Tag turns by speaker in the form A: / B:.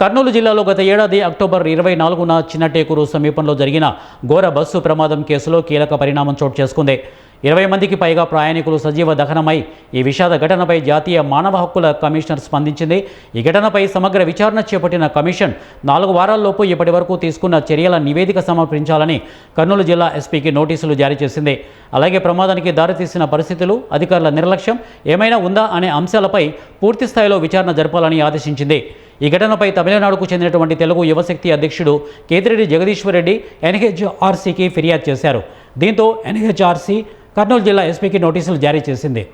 A: కర్నూలు జిల్లాలో గత ఏడాది అక్టోబర్ 24న చిన్నటేకూరు సమీపంలో జరిగిన ఘోర బస్సు ప్రమాదం కేసులో కీలక పరిణామం చోటు చేసుకుంది. 20 మందికి పైగా ప్రయాణికులు సజీవ దహనమై ఈ విషాద ఘటనపై జాతీయ మానవ హక్కుల కమిషనర్ స్పందించింది. ఈ ఘటనపై సమగ్ర విచారణ చేపట్టిన కమిషన్ 4 వారాల్లోపు ఇప్పటి వరకు తీసుకున్న చర్యల నివేదిక సమర్పించాలని కర్నూలు జిల్లా ఎస్పీకి నోటీసులు జారీ చేసింది. అలాగే ప్రమాదానికి దారితీసిన పరిస్థితులు, అధికారుల నిర్లక్ష్యం ఏమైనా ఉందా అనే అంశాలపై పూర్తి స్థాయిలో విచారణ జరపాలని ఆదేశించింది. ఈ ఘటనపై తమిళనాడుకు చెందినటువంటి తెలుగు యువశక్తి అధ్యక్షుడు కేతిరెడ్డి జగదీశ్వర్ రెడ్డి ఎన్హెచ్ఆర్సీకి ఫిర్యాదు చేశారు. దీంతో ఎన్హెచ్ఆర్సీ కర్నూలు జిల్లా ఎస్పీకి నోటీసులు జారీ చేసింది.